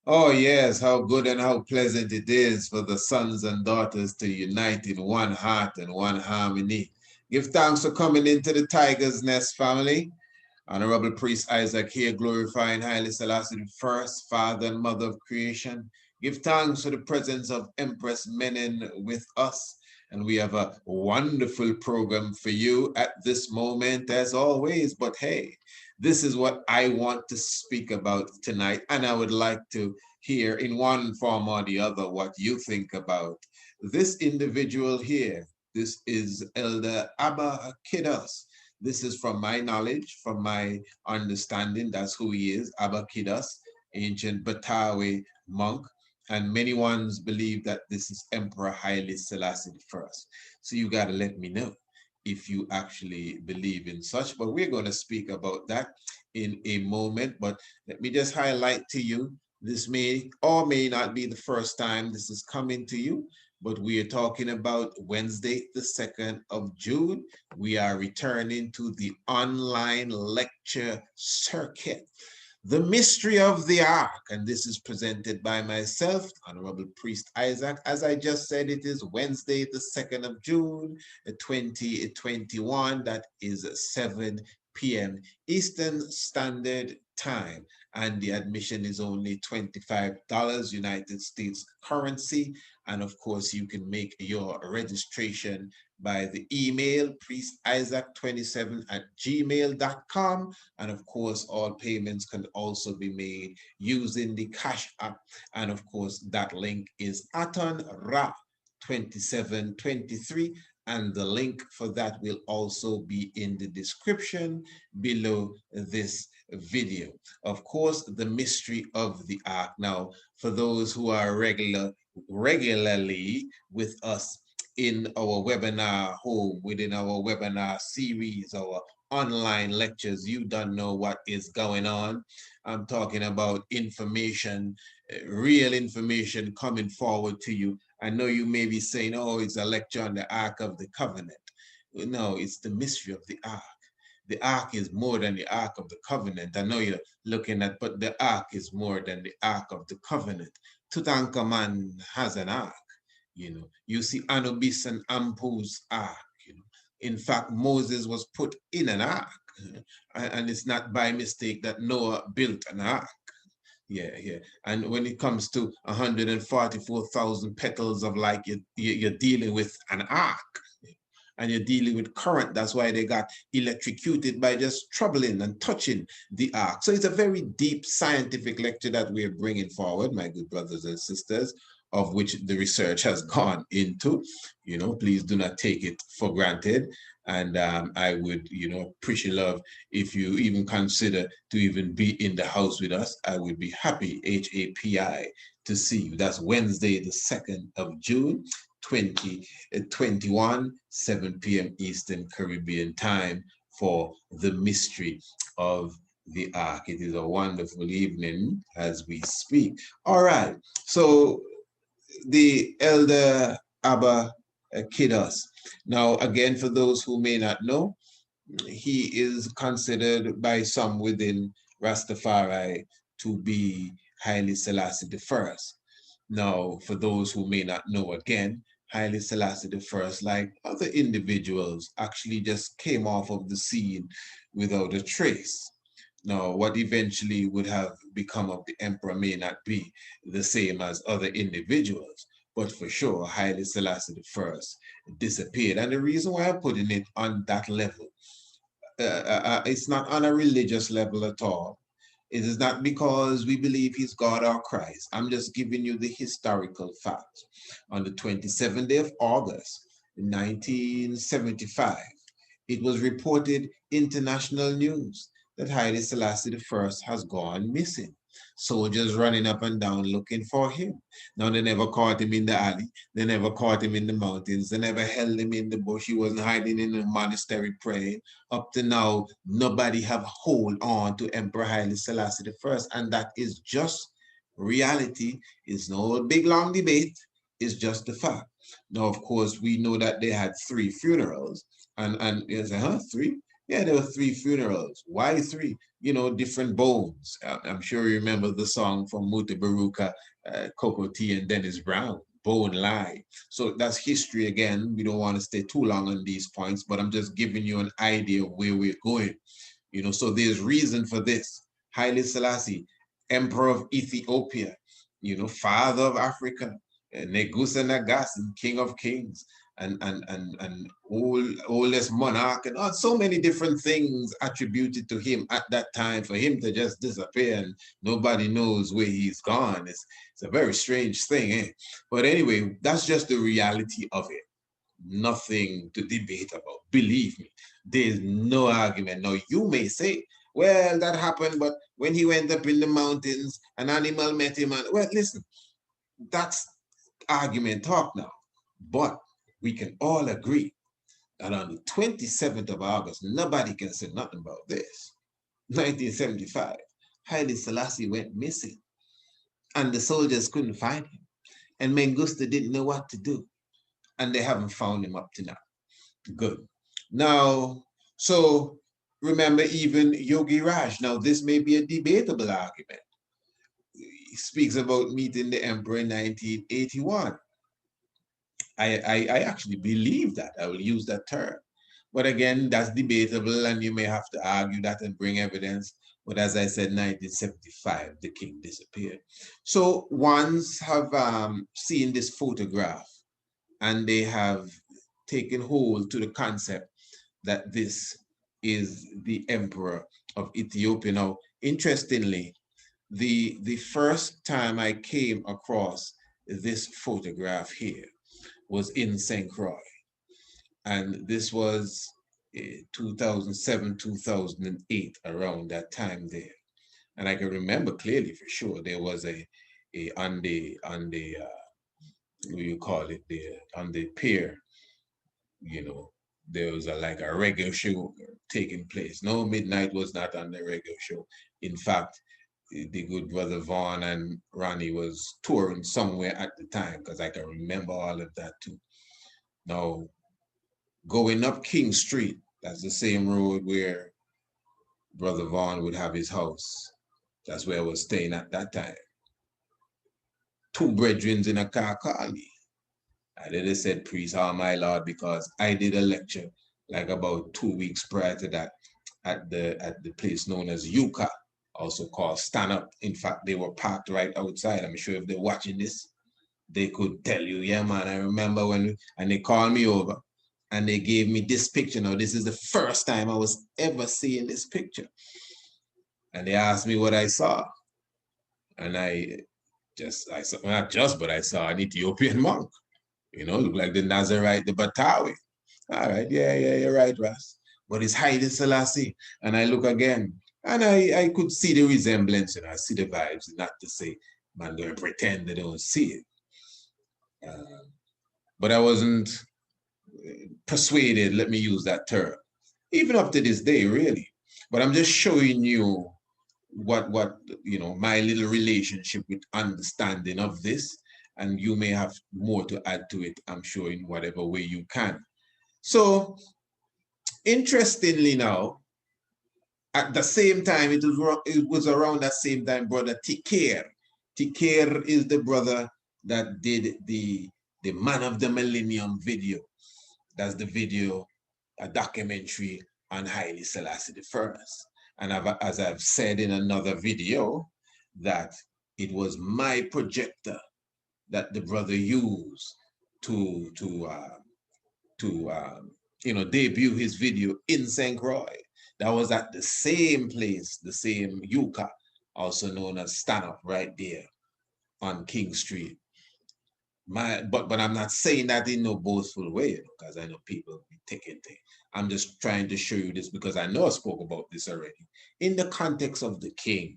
Oh, yes, how good and how pleasant it is for the sons and daughters to unite in one heart and one harmony. Give thanks for coming into the Tiger's Nest family. Honorable Priest Isaac here, glorifying Haile Selassie the first, father and mother of creation. Give thanks for the presence of Empress Menen with us. And we have a wonderful program for you at this moment, as always. But hey, this is what I want to speak about tonight. And I would like to hear, in one form or the other, what you think about this individual here. This is Elder Abba Kidas. This is from my knowledge, from my understanding. That's who he is, Abba Kidas, ancient Batawi monk. And many ones believe that this is Emperor Haile Selassie I. So you got to let me know if you actually believe in such. But we're going to speak about that in a moment. But let me just highlight to you, this may or may not be the first time this is coming to you, but we are talking about Wednesday, the 2nd of June. We are returning to the online lecture circuit. The Mystery of the Ark, and this is presented by myself, Honorable Priest Isaac. As I just said, it is Wednesday, the 2nd of June, 2021. That is 7 p.m. Eastern Standard Time. And the admission is only $25 United States currency. And of course, you can make your registration by the email priestisaac27@gmail.com. And of course, all payments can also be made using the Cash App. And of course, that link is Aton Ra 2723, and the link for that will also be in the description below this video. Of course, the mystery of the ark. Now, for those who are regularly with us in our webinar home, within our webinar series, our online lectures, you don't know what is going on. I'm talking about information, real information coming forward to you. I know you may be saying, oh, it's a lecture on the Ark of the Covenant. No, it's the mystery of the Ark. The Ark is more than the Ark of the Covenant. I know you're looking at, but the Ark is more than the Ark of the Covenant. Tutankhamun has an Ark. You see Anubis and Ampu's Ark. In fact, Moses was put in an ark, and it's not by mistake that Noah built an ark. Yeah, yeah. And when it comes to 144,000 petals of light, you're dealing with an arc, and you're dealing with current. That's why they got electrocuted by just troubling and touching the arc. So it's a very deep scientific lecture that we're bringing forward, my good brothers and sisters, of which the research has gone into. Please do not take it for granted. And I would, appreciate love if you even consider to even be in the house with us. I would be happy, HAPI, to see you. That's Wednesday, the 2nd of June, 2021, 7 p.m. Eastern Caribbean time for the mystery of the ark. It is a wonderful evening as we speak. All right. So the elder Abba Kidas. Now, again, for those who may not know, he is considered by some within Rastafari to be Haile Selassie I. Now, for those who may not know, again, Haile Selassie I, like other individuals, actually just came off of the scene without a trace. Now, what eventually would have become of the emperor may not be the same as other individuals, but for sure, Haile Selassie I disappeared. And the reason why I'm putting it on that level, it's not on a religious level at all. It is not because we believe he's God or Christ. I'm just giving you the historical facts. On the 27th day of August, 1975, it was reported international news that Haile Selassie I has gone missing. Soldiers running up and down looking for him. Now, they never caught him in the alley. They never caught him in the mountains. They never held him in the bush. He wasn't hiding in the monastery praying. Up to now, nobody have hold on to Emperor Haile Selassie I, and that is just reality. It's no big long debate. It's just the fact. Now, of course, we know that they had 3 funerals, and you say, huh, 3? Yeah, there were 3 funerals. Why 3? you know, different bones. I'm sure you remember the song from Muta Baruka, Coco T and Dennis Brown, Bone Lie. So that's history again. We don't want to stay too long on these points, but I'm just giving you an idea of where we're going. You know, so there's reason for this. Haile Selassie, Emperor of Ethiopia, you know, father of Africa, Negusa Nagasin, King of Kings, and oldest monarch, and so many different things attributed to him at that time for him to just disappear and nobody knows where he's gone. It's a very strange thing, eh? But anyway, that's just the reality of it. Nothing to debate about. Believe me, there's no argument. Now, you may say, well, that happened, but when he went up in the mountains, an animal met him. And well, listen, that's argument talk now. But we can all agree that on the 27th of August, nobody can say nothing about this. 1975, Haile Selassie went missing, and the soldiers couldn't find him. And Mengistu didn't know what to do, and they haven't found him up to now. Good. Now, so remember even Yogi Raj. Now, this may be a debatable argument. He speaks about meeting the emperor in 1981. I actually believe that. I will use that term. But again, that's debatable, and you may have to argue that and bring evidence. But as I said, 1975, the king disappeared. So ones have seen this photograph, and they have taken hold to the concept that this is the emperor of Ethiopia. Now, interestingly, the first time I came across this photograph here was in St. Croix. And this was 2007, 2008, around that time there. And I can remember clearly for sure, there was a on the what do you call it, there, on the pier, you know, there was like a reggae show taking place. No, midnight was not on the reggae show. In fact, the good brother Vaughn and Ronnie was touring somewhere at the time, because I can remember all of that too. Now, going up King Street, that's the same road where brother Vaughn would have his house. That's where I was staying at that time. Two brethren in a car called me. I did said, priest, oh my Lord, because I did a lecture like about 2 weeks prior to that at the place known as Yucca, also called Stand Up. In fact, they were parked right outside. I'm sure if they're watching this, they could tell you, yeah, man, I remember when, and they called me over and they gave me this picture. Now, this is the first time I was ever seeing this picture. And they asked me what I saw. And I saw, not just, but I saw an Ethiopian monk. You know, look like the Nazarite, the Batawi. All right, yeah, you're right, Ras. But it's Haile Selassie. And I look again, and I could see the resemblance, and I see the vibes, not to say, man, going to pretend they don't see it. But I wasn't persuaded, let me use that term, even up to this day, really. But I'm just showing you what you know, my little relationship with understanding of this, and you may have more to add to it, I'm sure, in whatever way you can. So interestingly now, at the same time, it was around that same time, brother Tikir. Tikir is the brother that did the Man of the Millennium video. That's the video, a documentary on Haile Selassie I. And as I've said in another video, that it was my projector that the brother used to you know, debut his video in St. Croix. That was at the same place, the same Yucca, also known as Stand Up, right there on King Street. But I'm not saying that in no boastful way, because I know people be taking things. I'm just trying to show you this because I know I spoke about this already in the context of the king.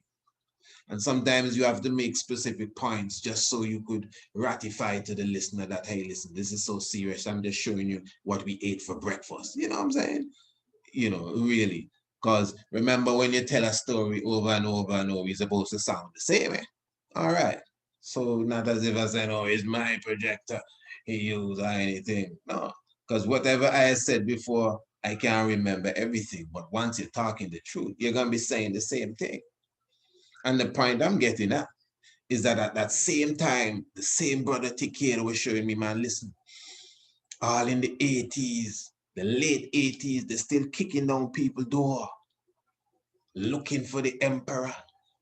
And sometimes you have to make specific points just so you could ratify to the listener that, hey, listen, this is so serious. I'm just showing you what we ate for breakfast. You know what I'm saying? You know, really. Because remember, when you tell a story over and over and over, it's supposed to sound the same. Eh? All right. So not as if I said, oh, it's my projector he used or anything. No, because whatever I said before, I can't remember everything, but once you're talking the truth, you're going to be saying the same thing. And the point I'm getting at is that at that same time, the same brother Tikeda was showing me, man, listen, all in the 80s, the late 80s, they're still kicking down people's door, looking for the emperor.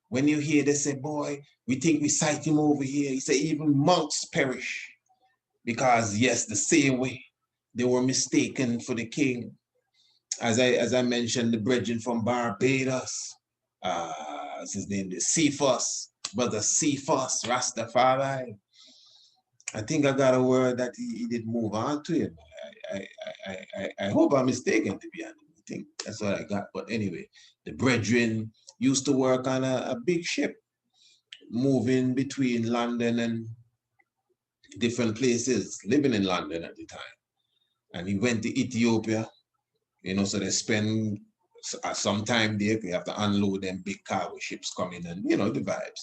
When you hear they say, boy, we think we sight him over here. He said, even monks perish. Because yes, the same way they were mistaken for the king. As I mentioned, the brethren from Barbados, what's his name? The Cephas, brother Cephas, Rastafari. I think I got a word that he did move on to him. I hope I'm mistaken, to be honest. I think that's what I got. But anyway, the brethren used to work on a big ship moving between London and different places, living in London at the time. And he went to Ethiopia, you know, so they spend some time there. You have to unload them big cargo ships coming and, you know, the vibes.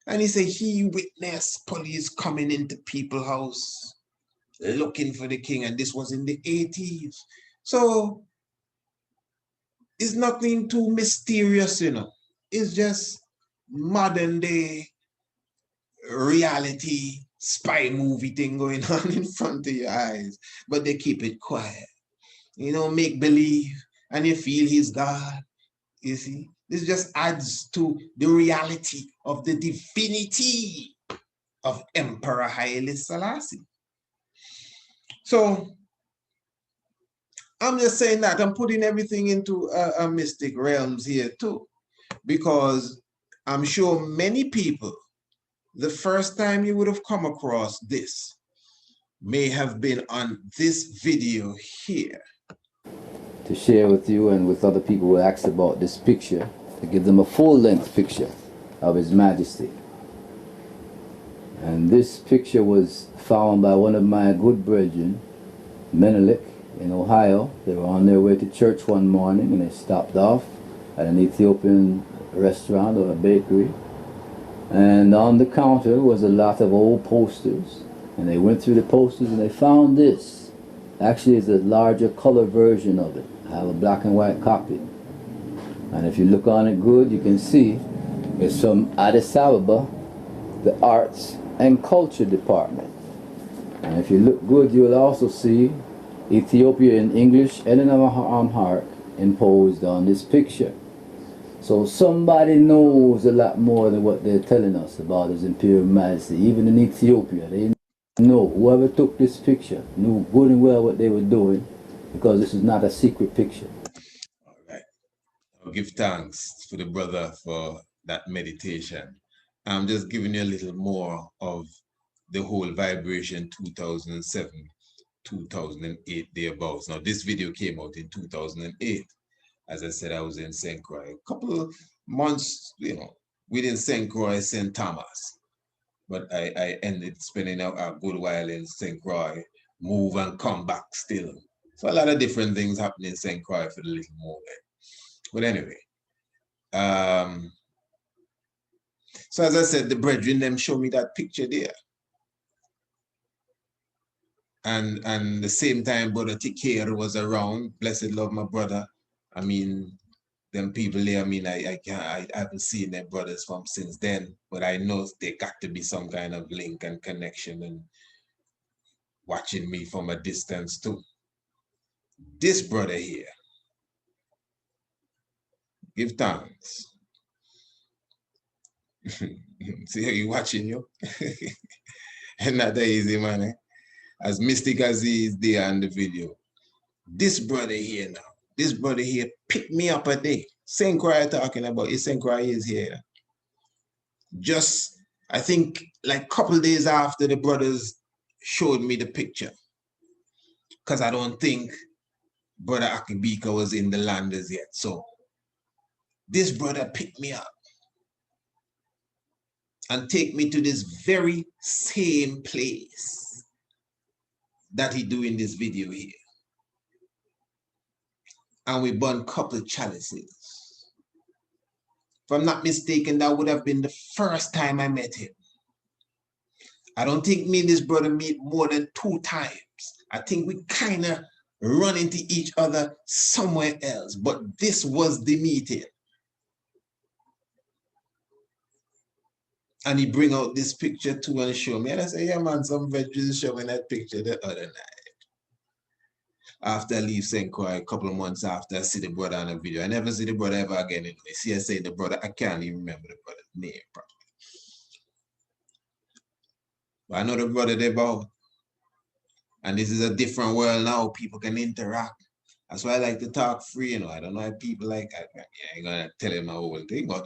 And he said he witnessed police coming into people's house looking for the king, and this was in the 80s. So it's nothing too mysterious, you know. It's just modern day reality spy movie thing going on in front of your eyes, but they keep it quiet. You know, make believe, and you feel he's God. You see, this just adds to the reality of the divinity of Emperor Haile Selassie. So I'm just saying that I'm putting everything into a mystic realms here too, because I'm sure many people, the first time you would have come across this may have been on this video here. To share with you and with other people who asked about this picture, to give them a full-length picture of His Majesty. And this picture was found by one of my good brethren, Menelik, in Ohio. They were on their way to church one morning and they stopped off at an Ethiopian restaurant or a bakery. And on the counter was a lot of old posters. And they went through the posters and they found this. Actually, it's a larger color version of it. I have a black and white copy. And if you look on it good, you can see it's from Addis Ababa, the Arts and Culture Department. And if you look good, you will also see Ethiopia in English and in Amharic imposed on this picture. So somebody knows a lot more than what they're telling us about His Imperial Majesty. Even in Ethiopia, they know, whoever took this picture knew good and well what they were doing, because this is not a secret picture. All right. I'll give thanks to the brother for that meditation. I'm just giving you a little more of the whole vibration 2007, 2008, thereabouts. Now, this video came out in 2008. As I said, I was in St. Croix. A couple of months, you know, within St. Croix, St. Thomas. But I ended spending a good while in St. Croix, move and come back still. So a lot of different things happening in St. Croix for the little moment. But anyway, so as I said, the brethren, them show me that picture there. And the same time, Brother Tikir was around. Blessed love, my brother. I mean, them people there, I mean, I haven't seen their brothers from since then, but I know they got to be some kind of link and connection and watching me from a distance too. This brother here, give thanks. See how he watching you? And not that easy, man. Eh? As mystic as he is there on the video. This brother here now, this brother here picked me up a day. St. Croix talking about, St. Croix is here. Just, I think, like a couple days after the brothers showed me the picture. Because I don't think Brother Akibika was in the land as yet. So this brother picked me up and take me to this very same place that he do in this video here. And we burned a couple of chalices. If I'm not mistaken, that would have been the first time I met him. I don't think me and this brother meet more than 2 times. I think we kind of run into each other somewhere else. But this was the meeting. And he bring out this picture too and show me. And I say, yeah, man, some veterans showing that picture the other night. After I leave St. Croix, a couple of months after, I see the brother on a video. I never see the brother ever again. Anyway. See, I say the brother, I can't even remember the brother's name probably. But I know the brother they both. And this is a different world now. People can interact. That's why I like to talk free, you know. I don't know if people like, I ain't gonna tell him my whole thing, but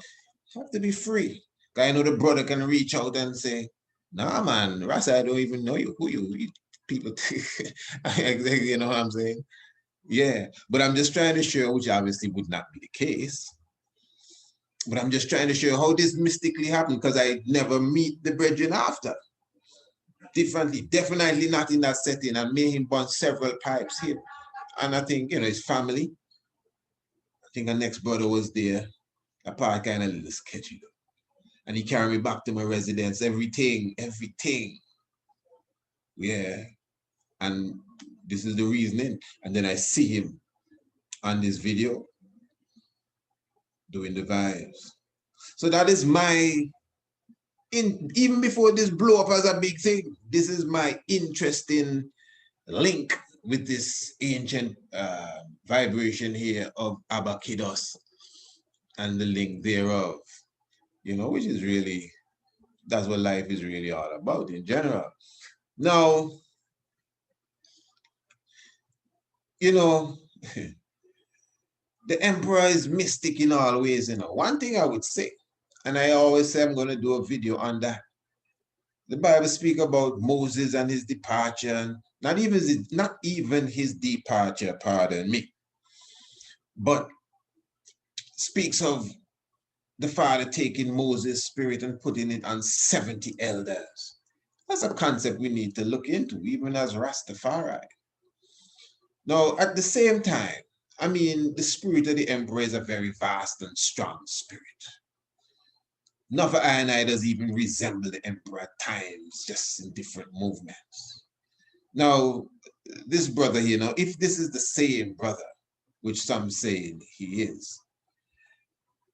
you have to be free. I know the brother can reach out and say, nah, man, Rasta, I don't even know you. Who you people, you know what I'm saying? Yeah, but I'm just trying to show, which obviously would not be the case, but I'm just trying to show how this mystically happened because I never meet the brethren after. Differently, definitely not in that setting. I made him burn several pipes here. And I think, you know, his family, I think the next brother was there. A part kind of a little sketchy though. And he carried me back to my residence, everything. Yeah. And this is the reasoning. And then I see him on this video doing the vibes. So that is my, even before this blow up as a big thing, this is my interesting link with this ancient vibration here of Abakidos and the link thereof, you know, which is really, that's what life is really all about in general. Now, you know, the emperor is mystic in all ways, you know. One thing I would say, and I always say I'm going to do a video on that. The Bible speaks about Moses and his departure, not even his departure, pardon me, but speaks of the Father taking Moses' spirit and putting it on 70 elders. That's a concept we need to look into, even as Rastafari. Now, at the same time, I mean, the spirit of the emperor is a very vast and strong spirit. Not for I and I does even resemble the emperor at times, just in different movements. Now, this brother here, now, if this is the same brother, which some say he is,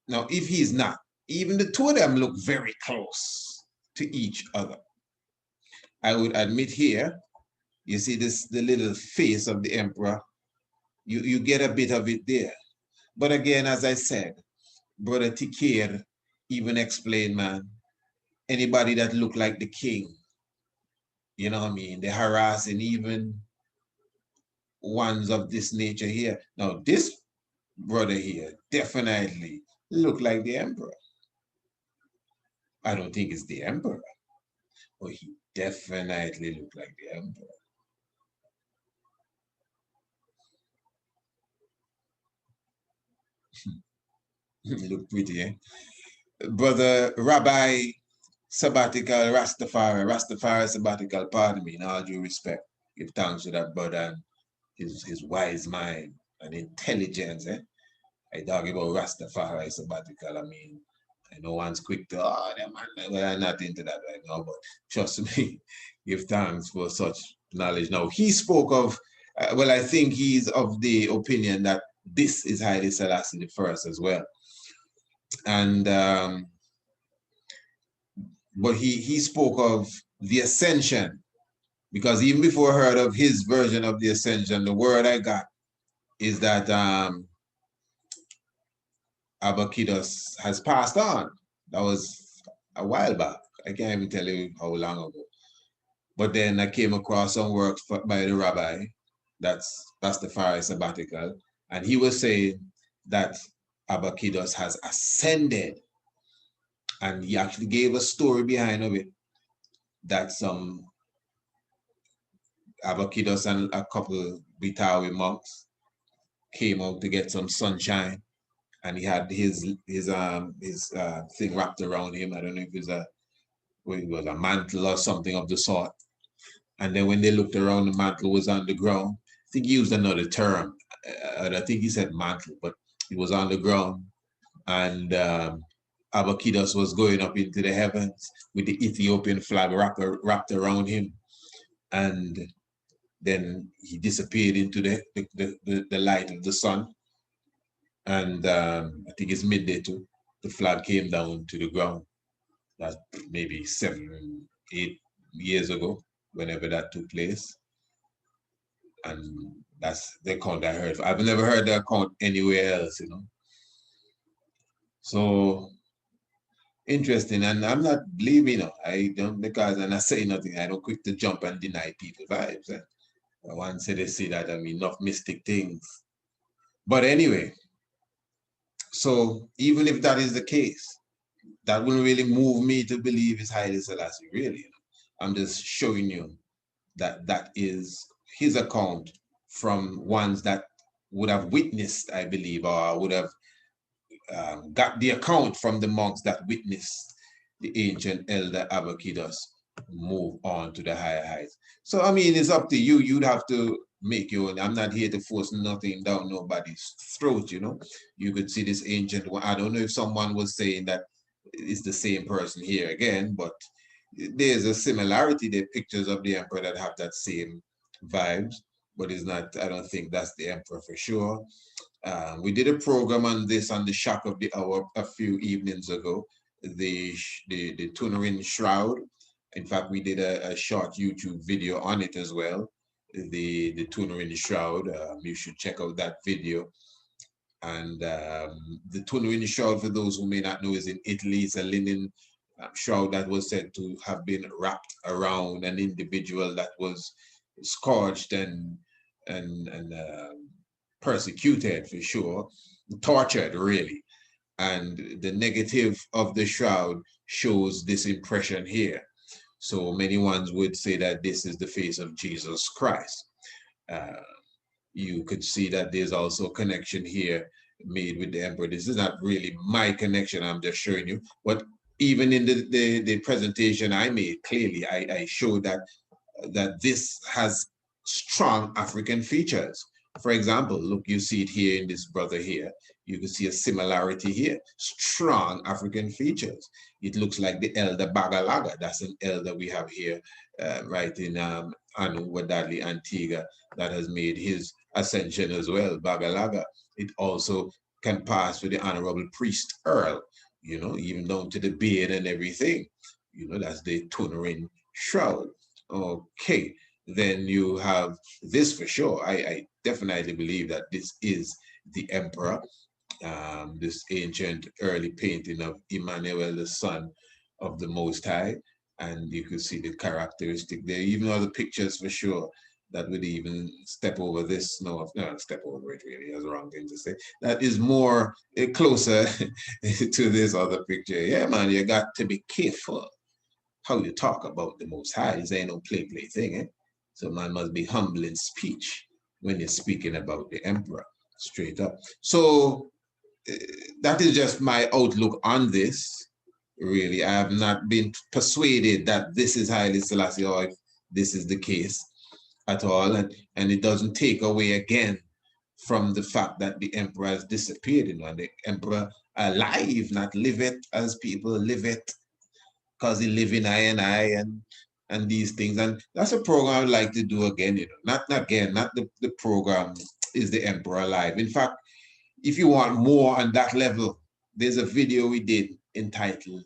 now, if he's not, even the two of them look very close to each other. I would admit here, you see this, the little face of the emperor, you get a bit of it there. But again, as I said, Brother Tikir even explained, man, anybody that look like the king, you know what I mean, they're harassing even ones of this nature here. Now, this brother here definitely look like the emperor. I don't think it's the emperor, but he definitely looked like the emperor. He looked pretty, eh? Brother Rabbi Sabbatical Rastafari Sabbatical, pardon me, in all due respect. Give thanks to that brother and his wise mind and intelligence, eh? I talk about Rastafari Sabbatical, I mean, I know one's quick to, oh, man, well, I'm not into that right now, but trust me, give thanks for such knowledge. Now, he spoke of, well, I think he's of the opinion that this is Haile Selassie the first as well. And, but he spoke of the Ascension, because even before I heard of his version of the Ascension, the word I got is that Abakidos has passed on. That was a while back. I can't even tell you how long ago. But then I came across some work by the rabbi, that's Rastafari Sabbatical, and he was saying that Abakidos has ascended. And he actually gave a story behind of it, that some Abakidos and a couple Bitawi monks came out to get some sunshine, and he had his thing wrapped around him. I don't know if it was a mantle or something of the sort. And then when they looked around, the mantle was on the ground. I think he used another term. I think he said mantle, but it was on the ground. And Abakidos was going up into the heavens with the Ethiopian flag wrapped around him. And Then he disappeared into the light of the sun. And I think it's midday too. The flag came down to the ground. That's maybe 7, 8 years ago, whenever that took place. And that's the account I heard. I've never heard the account anywhere else, So interesting. And I'm not believing, I don't, because I'm not saying nothing. I don't quick to jump and deny people vibes. And once they say that, I mean, enough mystic things. But anyway, so even if that is the case, that wouldn't really move me to believe it's Haile Selassie, really. I'm just showing you that that is his account from ones that would have witnessed, I believe, or would have got the account from the monks that witnessed the ancient elder Abakidos move on to the higher heights. So, I mean, it's up to you. You'd have to make your own. I'm not here to force nothing down nobody's throat, You could see this ancient one. I don't know if someone was saying that it's the same person here again, but there's a similarity. There are pictures of the emperor that have that same vibes, but it's not, I don't think that's the emperor for sure. We did a program on this on the Shock of the Hour a few evenings ago, the Tunerin Shroud. In fact, we did a short YouTube video on it as well, the Tunerin Shroud. You should check out that video. And the Tunerin Shroud, for those who may not know, is in Italy. It's a linen shroud that was said to have been wrapped around an individual that was scourged and persecuted, for sure, tortured, really. And the negative of the shroud shows this impression here. So many ones would say that this is the face of Jesus Christ. You could see that there's also a connection here made with the emperor. This is not really my connection, I'm just showing you. But even in the presentation I made, clearly I showed that this has strong African features. For example, look, you see it here in this brother here. You can see a similarity here. Strong African features. It looks like the elder Bagalaga. That's an elder we have here, right in Anu Wadadli, Antigua, that has made his ascension as well, Bagalaga. It also can pass with the Honorable Priest Earl, even down to the beard and everything. That's the Tunerin Shroud. Okay, then you have this for sure. I definitely believe that this is the emperor, this ancient early painting of Emmanuel, the son of the Most High. And you can see the characteristic there, even other pictures for sure that would even step over this. No, step over it really, that's the wrong thing to say. That is more closer to this other picture. Yeah, man, you got to be careful how you talk about the Most High. This ain't no play thing, eh? So man must be humble in speech when you're speaking about the emperor, straight up. So that is just my outlook on this. Really, I have not been persuaded that this is Haile Selassie or if this is the case at all, and it doesn't take away again from the fact that the emperor has disappeared. The emperor alive, not live it as people live it, because he live in I and these things. And that's a program I'd like to do again, not the program Is the Emperor Alive. In fact, if you want more on that level, there's a video we did entitled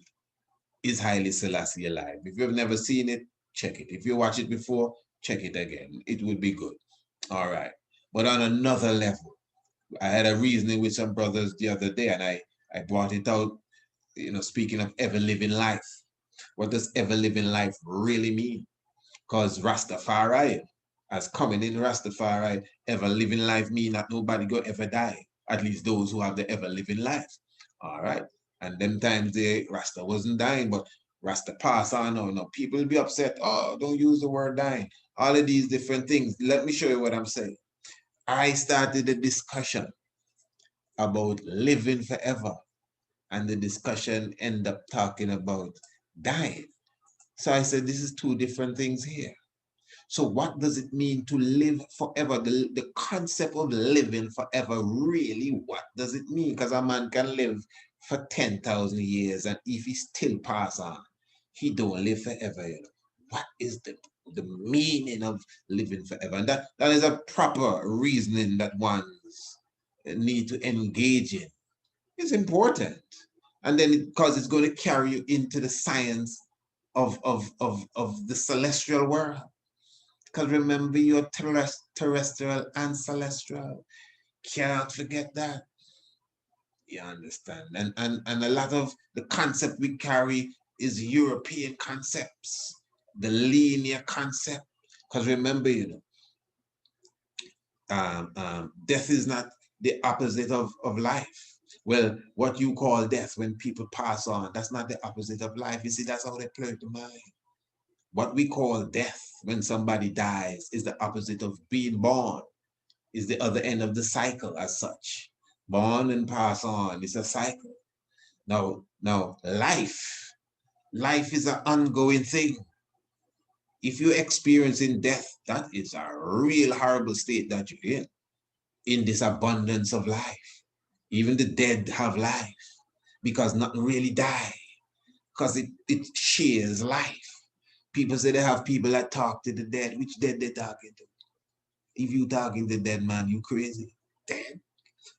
Is Haile Selassie Alive? If you've never seen it, check it. If you watched it before, check it again. It would be good. All right. But on another level, I had a reasoning with some brothers the other day, and I brought it out, speaking of ever living life. What does ever living life really mean? Because Rastafari, as coming in Rastafari, ever living life mean that nobody go ever die. At least those who have the ever living life. All right. And them times the Rasta wasn't dying, but Rasta pass on. No, people will be upset. Oh, don't use the word dying. All of these different things. Let me show you what I'm saying. I started a discussion about living forever, and the discussion ended up talking about dying. So I said, this is two different things here. So what does it mean to live forever? The concept of living forever, really, what does it mean? Because a man can live for 10,000 years, and if he still pass on, he don't live forever. what is the meaning of living forever? And that is a proper reasoning that ones need to engage in. It's important. And then because it's going to carry you into the science of the celestial world. Because remember, you're terrestrial and celestial. Can't forget that. You understand? And a lot of the concept we carry is European concepts, the linear concept. Because remember, death is not the opposite of life. Well, what you call death when people pass on, that's not the opposite of life. You see, that's how they play the mind. What we call death when somebody dies is the opposite of being born, is the other end of the cycle as such. Born and pass on, it's a cycle. Now, life is an ongoing thing. If you're experiencing death, that is a real horrible state that you're in this abundance of life. Even the dead have life because nothing really die, because it shares life. People say they have people that talk to the dead. Which dead they talking to? If you talking to dead man, you crazy. Dead?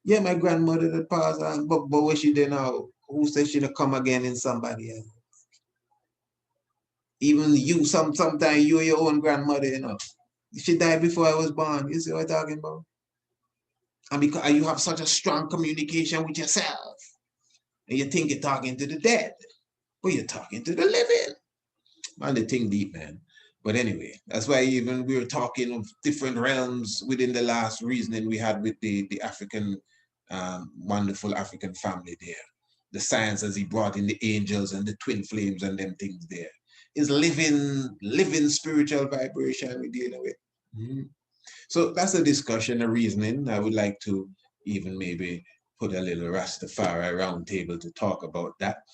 Yeah, my grandmother that passed on, but where she did now? Who said she'll come again in somebody else? Even you, sometimes you your own grandmother, She died before I was born. You see what I'm talking about? And because you have such a strong communication with yourself, and you think you're talking to the dead, but you're talking to the living. Man, the thing deep, man. But anyway, that's why even we were talking of different realms within the last reasoning we had with the African, wonderful African family there. The science as he brought in the angels and the twin flames and them things there. Is living spiritual vibration we're dealing with. Mm-hmm. So that's a discussion, a reasoning. I would like to even maybe put a little Rastafari round table to talk about that.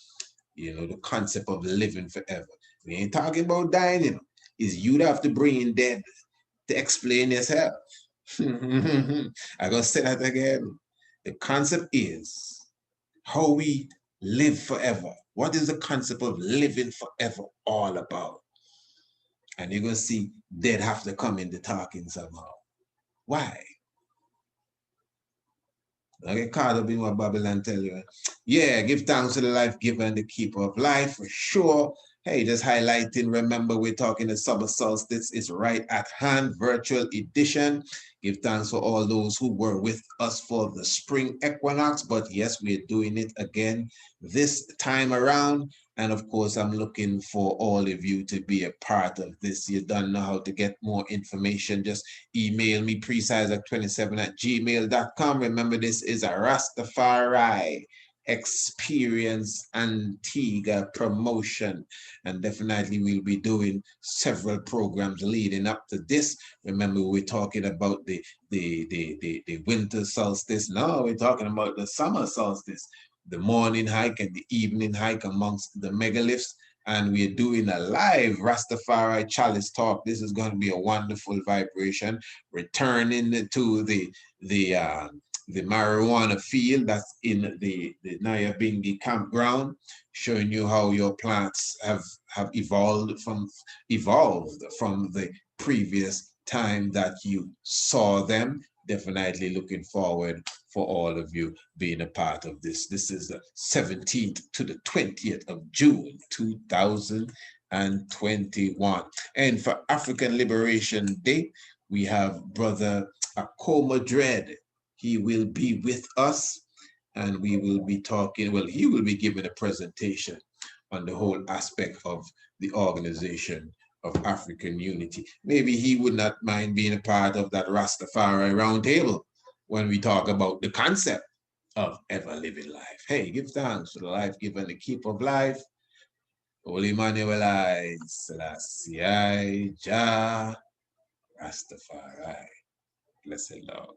The concept of living forever. We ain't talking about dying, Is you'd have to bring in dead to explain yourself. I'm gonna say that again. The concept is how we live forever. What is the concept of living forever all about? And you're gonna see dead have to come into talking somehow. Why? I get caught up in what Babylon tell you. Yeah, give thanks to the life giver and the keeper of life for sure. Hey, just highlighting, remember we're talking the summer solstice is right at hand, virtual edition. Give thanks for all those who were with us for the spring equinox, but yes, we're doing it again this time around. And of course, I'm looking for all of you to be a part of this. You don't know how to get more information, just email me precisiac27@gmail.com. Remember, this is a Rastafari experience Antigua promotion, and definitely we'll be doing several programs leading up to this. Remember, we're talking about the winter solstice. No, we're talking about the summer solstice, the morning hike and the evening hike amongst the megaliths. And we're doing a live Rastafari Chalice Talk. This is going to be a wonderful vibration. Returning to the marijuana field that's in the Nyabingi campground, showing you how your plants have evolved from the previous time that you saw them. Definitely looking forward for all of you being a part of this. This is the 17th to the 20th of June, 2021. And for African Liberation Day, we have Brother Akoma Dread. He will be with us, and we will be talking, well, he will be giving a presentation on the whole aspect of the organization of African unity. Maybe he would not mind being a part of that Rastafari roundtable when we talk about the concept of ever living life. Hey, give thanks to the life given, the keeper of life. Holy Haile Selassie, Jah, Rastafari. Blessed Lord.